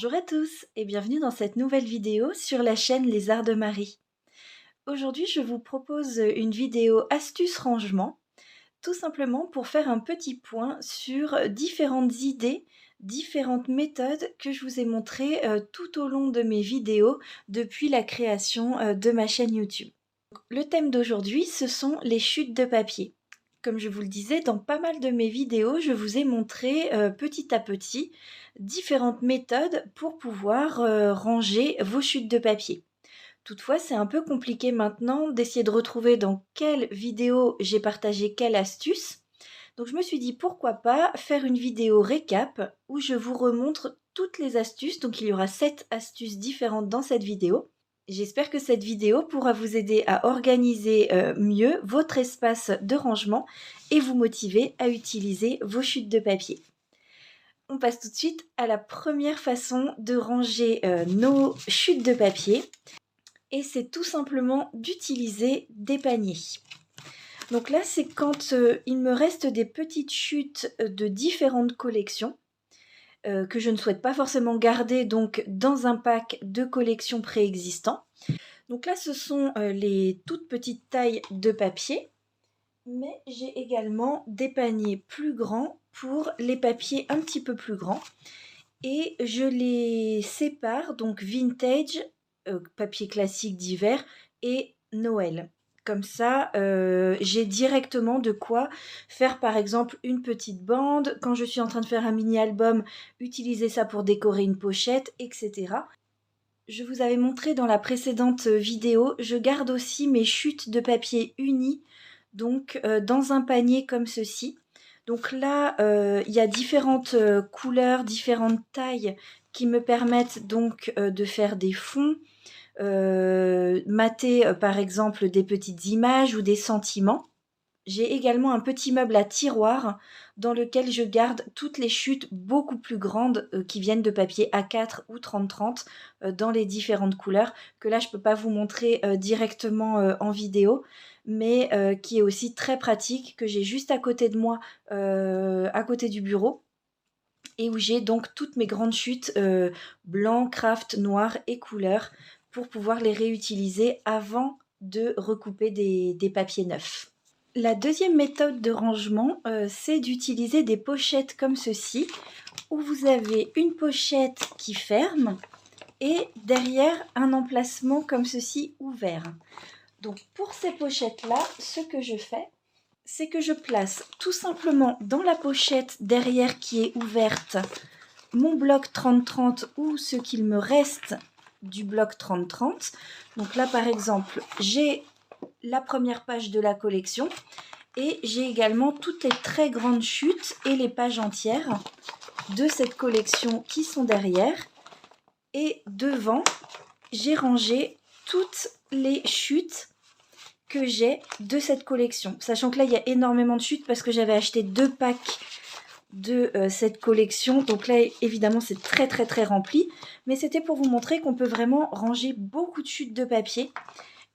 Bonjour à tous et bienvenue dans cette nouvelle vidéo sur la chaîne Les Arts de Marie. Aujourd'hui, je vous propose une vidéo astuce rangement, tout simplement pour faire un petit point sur différentes idées, différentes méthodes que je vous ai montrées tout au long de mes vidéos depuis la création de ma chaîne YouTube. Le thème d'aujourd'hui, ce sont les chutes de papier. Comme je vous le disais, dans pas mal de mes vidéos, je vous ai montré petit à petit différentes méthodes pour pouvoir ranger vos chutes de papier. Toutefois, c'est un peu compliqué maintenant d'essayer de retrouver dans quelle vidéo j'ai partagé quelle astuce. Donc je me suis dit pourquoi pas faire une vidéo récap où je vous remontre toutes les astuces. Donc il y aura 7 astuces différentes dans cette vidéo. J'espère que cette vidéo pourra vous aider à organiser mieux votre espace de rangement et vous motiver à utiliser vos chutes de papier. On passe tout de suite à la première façon de ranger nos chutes de papier et c'est tout simplement d'utiliser des paniers. Donc là, c'est quand il me reste des petites chutes de différentes collections que je ne souhaite pas forcément garder donc dans un pack de collections préexistants. Donc là, ce sont les toutes petites tailles de papier, mais j'ai également des paniers plus grands pour les papiers un petit peu plus grands. Et je les sépare, donc vintage, papier classique d'hiver et Noël. Comme ça, j'ai directement de quoi faire par exemple une petite bande. Quand je suis en train de faire un mini-album, utiliser ça pour décorer une pochette, etc. Je vous avais montré dans la précédente vidéo, je garde aussi mes chutes de papier unies, donc dans un panier comme ceci. Donc là, il y a différentes couleurs, différentes tailles qui me permettent donc de faire des fonds, mater par exemple des petites images ou des sentiments. J'ai également un petit meuble à tiroir dans lequel je garde toutes les chutes beaucoup plus grandes qui viennent de papier A4 ou 30-30 dans les différentes couleurs que là je ne peux pas vous montrer directement en vidéo, mais qui est aussi très pratique, que j'ai juste à côté de moi, à côté du bureau, et où j'ai donc toutes mes grandes chutes blanc, craft, noir et couleur pour pouvoir les réutiliser avant de recouper des papiers neufs. La deuxième méthode de rangement, c'est d'utiliser des pochettes comme ceci, où vous avez une pochette qui ferme et derrière un emplacement comme ceci ouvert. Donc pour ces pochettes-là, ce que je fais, c'est que je place tout simplement dans la pochette derrière qui est ouverte mon bloc 30-30 ou ce qu'il me reste du bloc 30-30. Donc là par exemple, j'ai la première page de la collection et j'ai également toutes les très grandes chutes et les pages entières de cette collection qui sont derrière, et devant j'ai rangé toutes les chutes que j'ai de cette collection, sachant que là il y a énormément de chutes parce que j'avais acheté 2 packs de cette collection, donc là évidemment c'est très rempli, mais c'était pour vous montrer qu'on peut vraiment ranger beaucoup de chutes de papier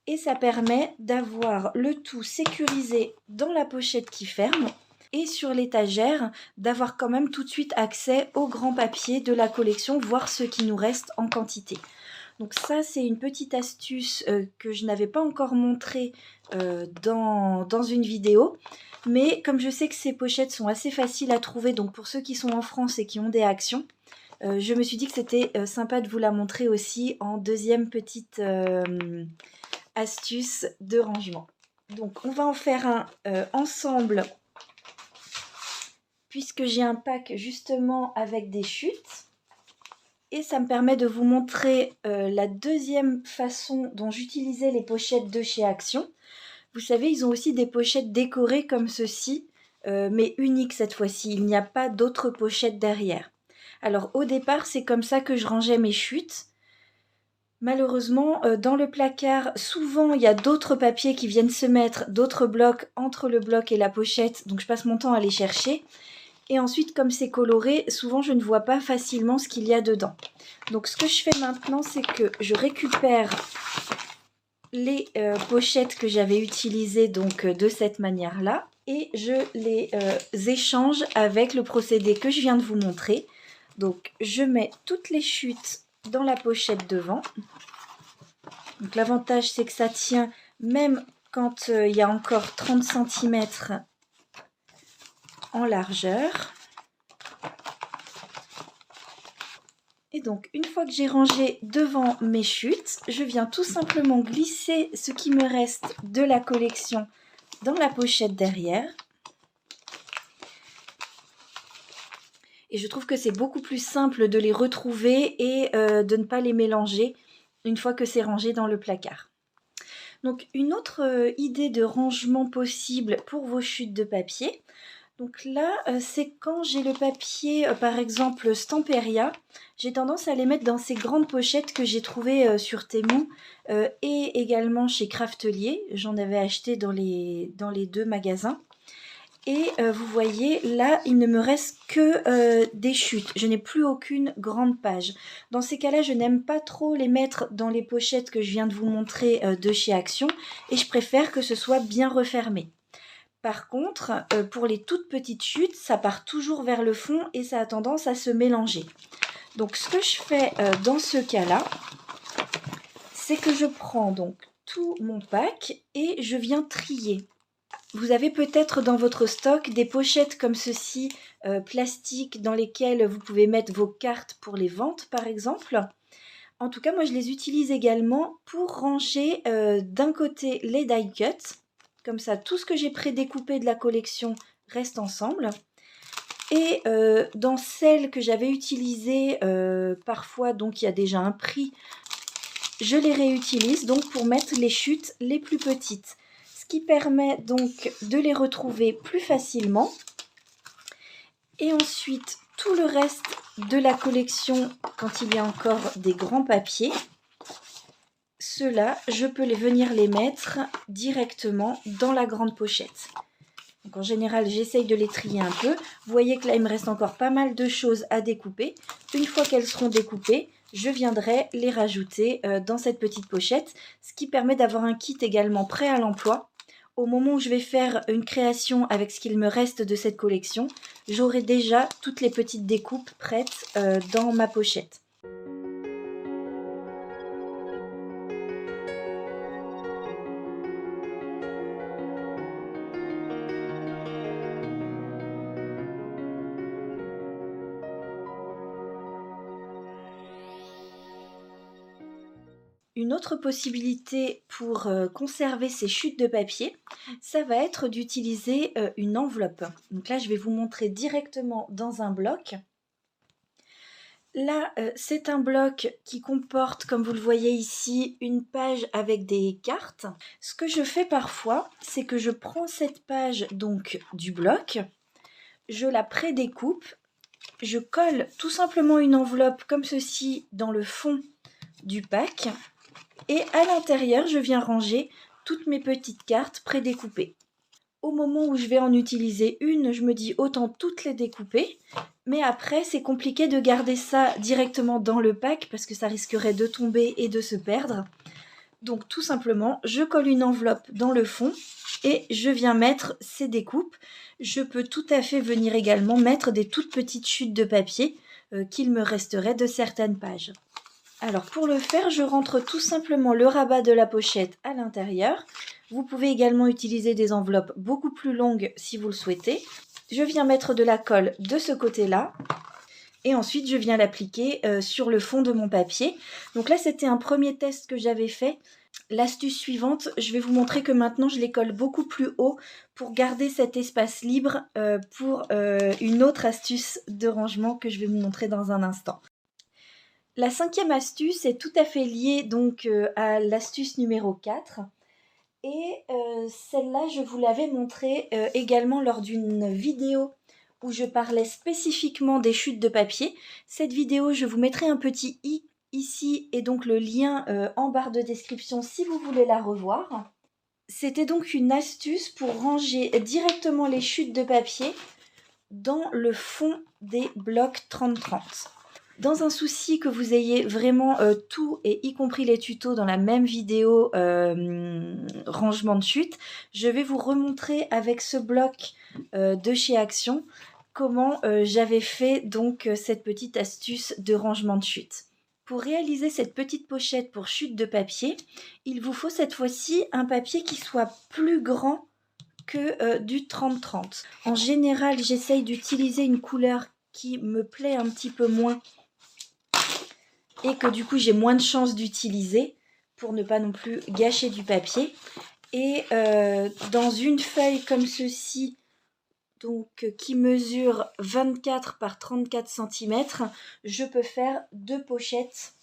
et ça permet d'avoir le tout sécurisé dans la pochette qui ferme et sur l'étagère d'avoir quand même tout de suite accès aux grands papiers de la collection, voire ceux qui nous restent en quantité. Donc ça c'est une petite astuce que je n'avais pas encore montrée dans une vidéo, mais comme je sais que ces pochettes sont assez faciles à trouver, donc pour ceux qui sont en France et qui ont des actions, je me suis dit que c'était sympa de vous la montrer aussi en deuxième petite astuce de rangement. Donc on va en faire un ensemble, puisque j'ai un pack justement avec des chutes. Et ça me permet de vous montrer la deuxième façon dont j'utilisais les pochettes de chez Action. Vous savez, ils ont aussi des pochettes décorées comme ceci, mais uniques cette fois-ci. Il n'y a pas d'autres pochettes derrière. Alors au départ, c'est comme ça que je rangeais mes chutes. Malheureusement, dans le placard, souvent il y a d'autres papiers qui viennent se mettre, d'autres blocs entre le bloc et la pochette, donc je passe mon temps à les chercher. Et ensuite, comme c'est coloré, souvent je ne vois pas facilement ce qu'il y a dedans. Donc ce que je fais maintenant, c'est que je récupère les pochettes que j'avais utilisées donc de cette manière-là et je les échange avec le procédé que je viens de vous montrer. Donc je mets toutes les chutes dans la pochette devant. Donc l'avantage c'est que ça tient même quand il y a encore 30 cm en largeur. Et donc une fois que j'ai rangé devant mes chutes, je viens tout simplement glisser ce qui me reste de la collection dans la pochette derrière. Et je trouve que c'est beaucoup plus simple de les retrouver et de ne pas les mélanger une fois que c'est rangé dans le placard. Donc une autre idée de rangement possible pour vos chutes de papier. Donc là, c'est quand j'ai le papier, par exemple Stamperia, j'ai tendance à les mettre dans ces grandes pochettes que j'ai trouvées sur Temu et également chez Craftelier. J'en avais acheté dans les deux magasins. Et vous voyez, là, il ne me reste que des chutes. Je n'ai plus aucune grande page. Dans ces cas-là, je n'aime pas trop les mettre dans les pochettes que je viens de vous montrer de chez Action. Et je préfère que ce soit bien refermé. Par contre, pour les toutes petites chutes, ça part toujours vers le fond et ça a tendance à se mélanger. Donc ce que je fais dans ce cas-là, c'est que je prends donc tout mon pack et je viens trier. Vous avez peut-être dans votre stock des pochettes comme ceci, plastiques, dans lesquelles vous pouvez mettre vos cartes pour les ventes par exemple. En tout cas, moi je les utilise également pour ranger d'un côté les die cuts. Comme ça, tout ce que j'ai prédécoupé de la collection reste ensemble. Et dans celles que j'avais utilisées, parfois, donc il y a déjà un prix, je les réutilise donc pour mettre les chutes les plus petites. Ce qui permet donc de les retrouver plus facilement. Et ensuite, tout le reste de la collection, quand il y a encore des grands papiers, ceux-là, je peux venir les mettre directement dans la grande pochette. Donc en général, j'essaye de les trier un peu. Vous voyez que là, il me reste encore pas mal de choses à découper. Une fois qu'elles seront découpées, je viendrai les rajouter dans cette petite pochette, ce qui permet d'avoir un kit également prêt à l'emploi. Au moment où je vais faire une création avec ce qu'il me reste de cette collection, j'aurai déjà toutes les petites découpes prêtes dans ma pochette. Une autre possibilité pour conserver ces chutes de papier, ça va être d'utiliser une enveloppe. Donc là, je vais vous montrer directement dans un bloc. Là, c'est un bloc qui comporte, comme vous le voyez ici, une page avec des cartes. Ce que je fais parfois, c'est que je prends cette page donc du bloc, je la prédécoupe, je colle tout simplement une enveloppe comme ceci dans le fond du pack. Et à l'intérieur, je viens ranger toutes mes petites cartes prédécoupées. Au moment où je vais en utiliser une, je me dis autant toutes les découper. Mais après, c'est compliqué de garder ça directement dans le pack parce que ça risquerait de tomber et de se perdre. Donc tout simplement, je colle une enveloppe dans le fond et je viens mettre ces découpes. Je peux tout à fait venir également mettre des toutes petites chutes de papier qu'il me resterait de certaines pages. Alors pour le faire, je rentre tout simplement le rabat de la pochette à l'intérieur. Vous pouvez également utiliser des enveloppes beaucoup plus longues si vous le souhaitez. Je viens mettre de la colle de ce côté-là. Et ensuite, je viens l'appliquer sur le fond de mon papier. Donc là, c'était un premier test que j'avais fait. L'astuce suivante, je vais vous montrer que maintenant, je les colle beaucoup plus haut pour garder cet espace libre pour une autre astuce de rangement que je vais vous montrer dans un instant. La cinquième astuce est tout à fait liée donc à l'astuce numéro 4. Et celle-là, je vous l'avais montrée également lors d'une vidéo où je parlais spécifiquement des chutes de papier. Cette vidéo, je vous mettrai un petit i ici et donc le lien en barre de description si vous voulez la revoir. C'était donc une astuce pour ranger directement les chutes de papier dans le fond des blocs 30-30. Dans un souci que vous ayez vraiment tout et y compris les tutos dans la même vidéo rangement de chute, je vais vous remontrer avec ce bloc de chez Action comment j'avais fait donc cette petite astuce de rangement de chute. Pour réaliser cette petite pochette pour chute de papier, il vous faut cette fois-ci un papier qui soit plus grand que du 30-30. En général, j'essaye d'utiliser une couleur qui me plaît un petit peu moins et que du coup j'ai moins de chances d'utiliser pour ne pas non plus gâcher du papier. Et dans une feuille comme ceci, donc qui mesure 24 par 34 cm, je peux faire 2 pochettes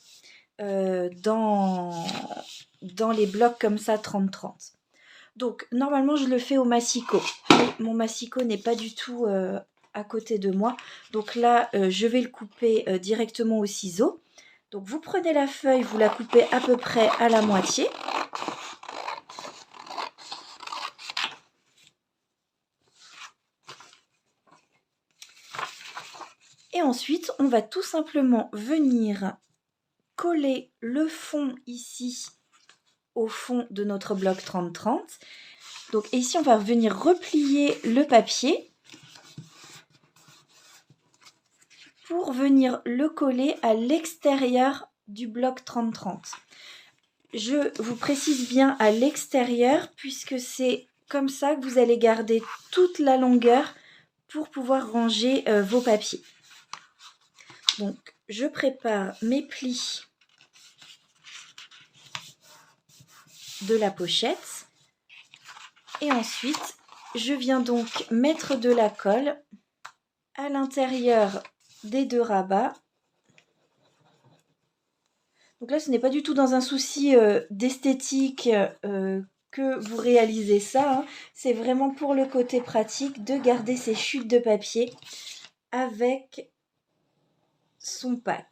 dans les blocs comme ça 30-30. Donc normalement je le fais au massicot, mais mon massicot n'est pas du tout à côté de moi. Donc là je vais le couper directement au ciseau. Donc vous prenez la feuille, vous la coupez à peu près à la moitié. Et ensuite, on va tout simplement venir coller le fond ici au fond de notre bloc 30-30. Donc ici, on va venir replier le papier pour venir le coller à l'extérieur du bloc 30-30. Je vous précise bien à l'extérieur puisque c'est comme ça que vous allez garder toute la longueur pour pouvoir ranger vos papiers. Donc, je prépare mes plis de la pochette et ensuite, je viens donc mettre de la colle à l'intérieur des 2 rabats. Donc là, ce n'est pas du tout dans un souci d'esthétique que vous réalisez ça. Hein. C'est vraiment pour le côté pratique de garder ces chutes de papier avec son pack.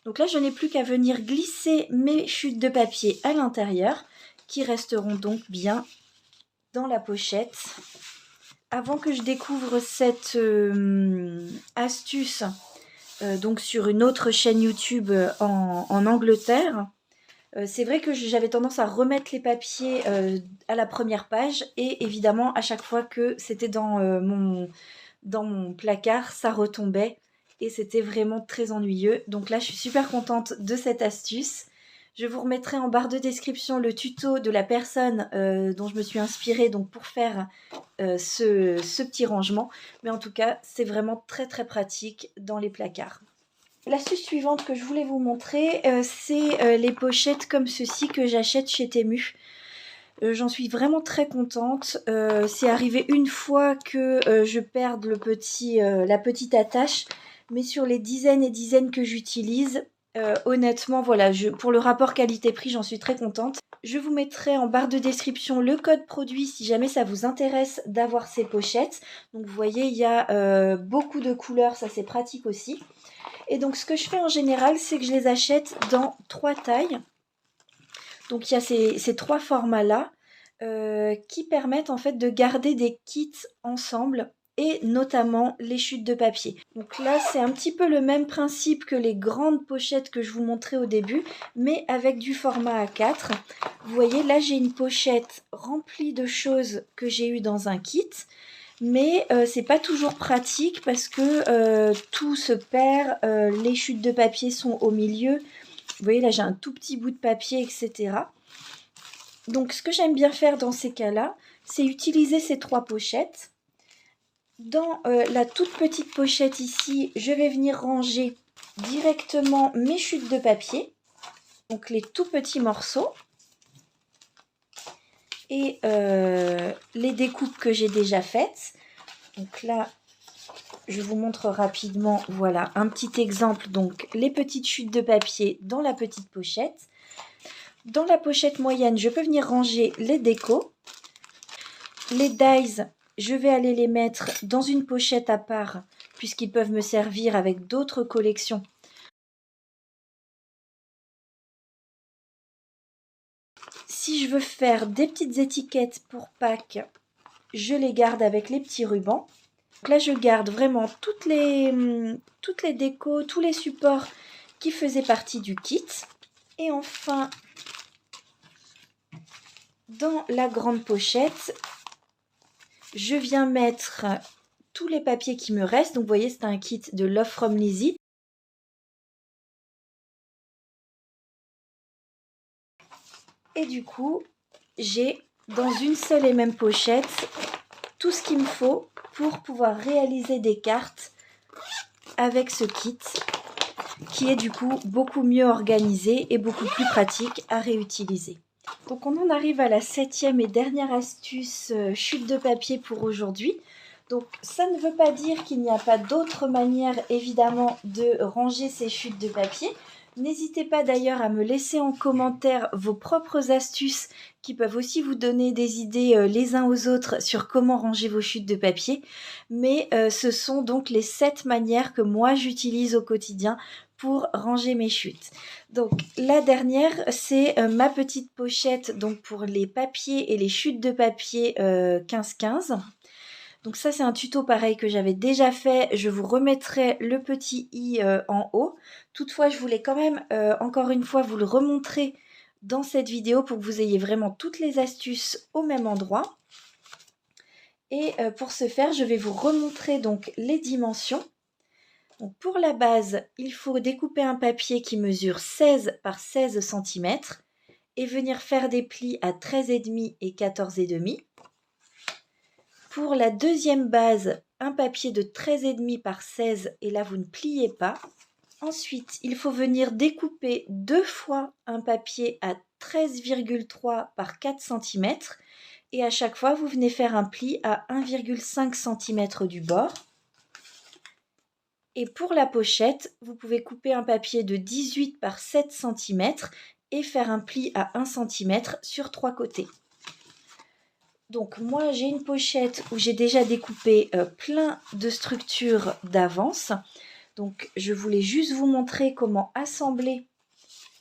Donc là, je n'ai plus qu'à venir glisser mes chutes de papier à l'intérieur, qui resteront donc bien dans la pochette. Avant que je découvre cette astuce donc sur une autre chaîne YouTube en Angleterre, c'est vrai que j'avais tendance à remettre les papiers à la première page et évidemment à chaque fois que c'était dans mon placard, ça retombait et c'était vraiment très ennuyeux. Donc là, je suis super contente de cette astuce. Je vous remettrai en barre de description le tuto de la personne dont je me suis inspirée donc pour faire ce petit rangement. Mais en tout cas, c'est vraiment très très pratique dans les placards. L'astuce suivante que je voulais vous montrer, c'est les pochettes comme ceci que j'achète chez Temu. J'en suis vraiment très contente. C'est arrivé une fois que je perde la petite attache, mais sur les dizaines et dizaines que j'utilise, honnêtement, voilà, pour le rapport qualité-prix, j'en suis très contente. Je vous mettrai en barre de description le code produit si jamais ça vous intéresse d'avoir ces pochettes. Donc vous voyez, il y a beaucoup de couleurs, ça c'est pratique aussi. Et donc ce que je fais en général, c'est que je les achète dans 3 tailles. Donc il y a ces 3 formats-là qui permettent en fait de garder des kits ensemble et notamment les chutes de papier. Donc là, c'est un petit peu le même principe que les grandes pochettes que je vous montrais au début, mais avec du format A4. Vous voyez, là, j'ai une pochette remplie de choses que j'ai eues dans un kit. Mais c'est pas toujours pratique parce que tout se perd, les chutes de papier sont au milieu. Vous voyez là j'ai un tout petit bout de papier, etc. Donc ce que j'aime bien faire dans ces cas-là, c'est utiliser ces 3 pochettes. Dans la toute petite pochette ici, je vais venir ranger directement mes chutes de papier. Donc les tout petits morceaux. Et les découpes que j'ai déjà faites. Donc là, je vous montre rapidement, voilà, un petit exemple. Donc, les petites chutes de papier dans la petite pochette. Dans la pochette moyenne, je peux venir ranger les décos. Les dies, je vais aller les mettre dans une pochette à part, puisqu'ils peuvent me servir avec d'autres collections je veux faire des petites étiquettes pour Pâques, je les garde avec les petits rubans. Donc là, je garde vraiment toutes les décos, tous les supports qui faisaient partie du kit. Et enfin, dans la grande pochette, je viens mettre tous les papiers qui me restent. Donc vous voyez, c'est un kit de Love from Lizzie. Et du coup, j'ai dans une seule et même pochette tout ce qu'il me faut pour pouvoir réaliser des cartes avec ce kit qui est du coup beaucoup mieux organisé et beaucoup plus pratique à réutiliser. Donc on en arrive à la 7e et dernière astuce chute de papier pour aujourd'hui. Donc ça ne veut pas dire qu'il n'y a pas d'autres manières évidemment de ranger ces chutes de papier. N'hésitez pas d'ailleurs à me laisser en commentaire vos propres astuces qui peuvent aussi vous donner des idées les uns aux autres sur comment ranger vos chutes de papier. Mais ce sont donc les 7 manières que moi j'utilise au quotidien pour ranger mes chutes. Donc la dernière, c'est ma petite pochette donc pour les papiers et les chutes de papier 15-15. Donc ça, c'est un tuto pareil que j'avais déjà fait. Je vous remettrai le petit i en haut. Toutefois, je voulais quand même, encore une fois, vous le remontrer dans cette vidéo pour que vous ayez vraiment toutes les astuces au même endroit. Et pour ce faire, je vais vous remontrer donc les dimensions. Donc pour la base, il faut découper un papier qui mesure 16 par 16 cm et venir faire des plis à 13,5 et 14,5. Pour la deuxième base, un papier de 13,5 par 16 et là vous ne pliez pas. Ensuite, il faut venir découper 2 fois un papier à 13,3 par 4 cm et à chaque fois vous venez faire un pli à 1,5 cm du bord. Et pour la pochette, vous pouvez couper un papier de 18 par 7 cm et faire un pli à 1 cm sur 3 côtés. Donc moi j'ai une pochette où j'ai déjà découpé plein de structures d'avance. Donc je voulais juste vous montrer comment assembler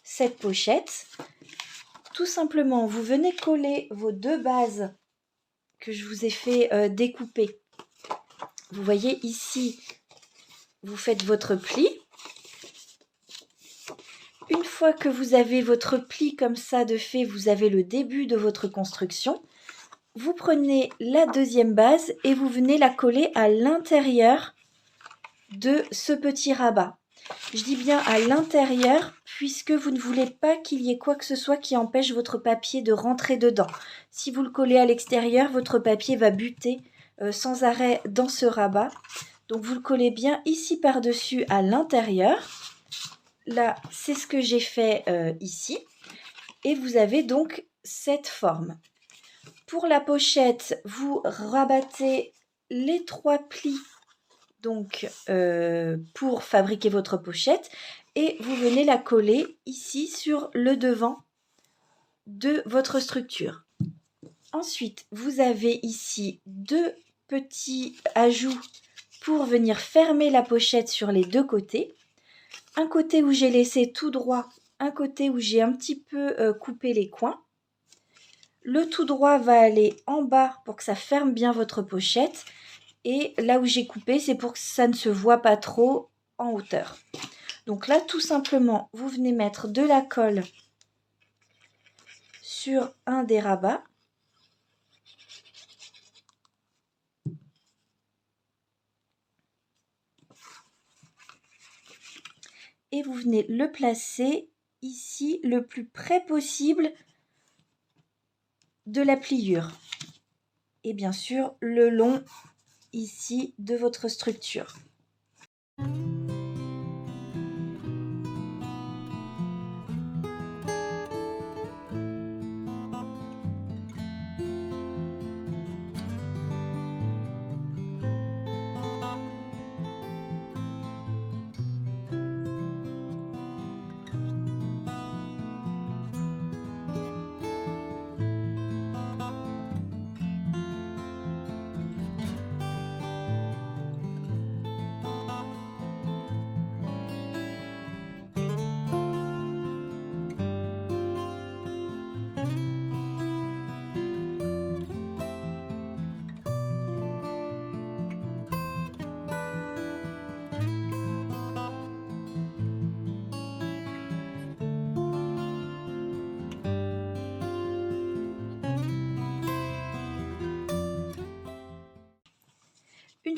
cette pochette. Tout simplement, vous venez coller vos 2 bases que je vous ai fait découper. Vous voyez ici, vous faites votre pli. Une fois que vous avez votre pli comme ça de fait, vous avez le début de votre construction. Vous prenez la deuxième base et vous venez la coller à l'intérieur de ce petit rabat. Je dis bien à l'intérieur puisque vous ne voulez pas qu'il y ait quoi que ce soit qui empêche votre papier de rentrer dedans. Si vous le collez à l'extérieur, votre papier va buter sans arrêt dans ce rabat. Donc vous le collez bien ici par-dessus à l'intérieur. Là, c'est ce que j'ai fait ici. Et vous avez donc cette forme. Pour la pochette, vous rabattez les 3 plis donc, pour fabriquer votre pochette et vous venez la coller ici sur le devant de votre structure. Ensuite, vous avez ici 2 petits ajouts pour venir fermer la pochette sur les 2 côtés. Un côté où j'ai laissé tout droit, un côté où j'ai un petit peu coupé les coins. Le tout droit va aller en bas pour que ça ferme bien votre pochette. Et là où j'ai coupé, c'est pour que ça ne se voit pas trop en hauteur. Donc là, tout simplement, vous venez mettre de la colle sur un des rabats. Et vous venez le placer ici le plus près possible de la pliure. Et bien sûr, le long ici de votre structure.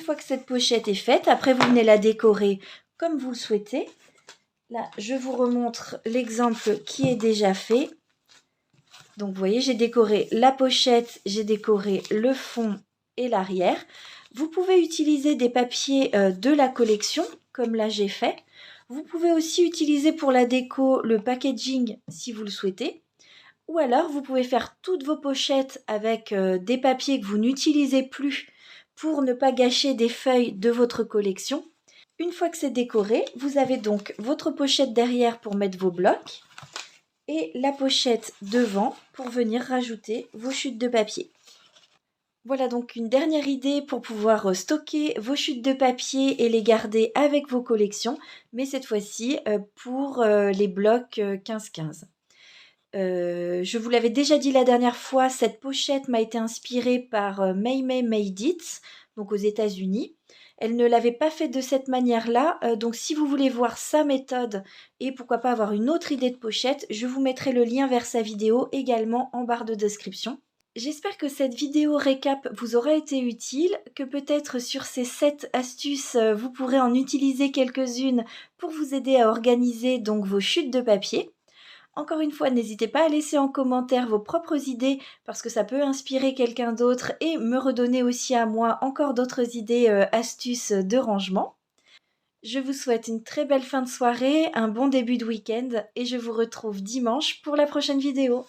fois que cette pochette est faite, après vous venez la décorer comme vous le souhaitez. Là, je vous remontre l'exemple qui est déjà fait. Donc vous voyez, j'ai décoré la pochette, j'ai décoré le fond et l'arrière. Vous pouvez utiliser des papiers de la collection, comme là j'ai fait. Vous pouvez aussi utiliser pour la déco le packaging si vous le souhaitez. Ou alors vous pouvez faire toutes vos pochettes avec des papiers que vous n'utilisez plus pour ne pas gâcher des feuilles de votre collection. Une fois que c'est décoré, vous avez donc votre pochette derrière pour mettre vos blocs et la pochette devant pour venir rajouter vos chutes de papier. Voilà donc une dernière idée pour pouvoir stocker vos chutes de papier et les garder avec vos collections, mais cette fois-ci pour les blocs 15-15. Je vous l'avais déjà dit la dernière fois, cette pochette m'a été inspirée par Mei Mei Made It, donc aux États-Unis. Elle ne l'avait pas fait de cette manière-là, donc si vous voulez voir sa méthode et pourquoi pas avoir une autre idée de pochette, je vous mettrai le lien vers sa vidéo également en barre de description. J'espère que cette vidéo récap vous aura été utile, que peut-être sur ces 7 astuces, vous pourrez en utiliser quelques-unes pour vous aider à organiser donc vos chutes de papier. Encore une fois, n'hésitez pas à laisser en commentaire vos propres idées parce que ça peut inspirer quelqu'un d'autre et me redonner aussi à moi encore d'autres idées, astuces de rangement. Je vous souhaite une très belle fin de soirée, un bon début de week-end et je vous retrouve dimanche pour la prochaine vidéo.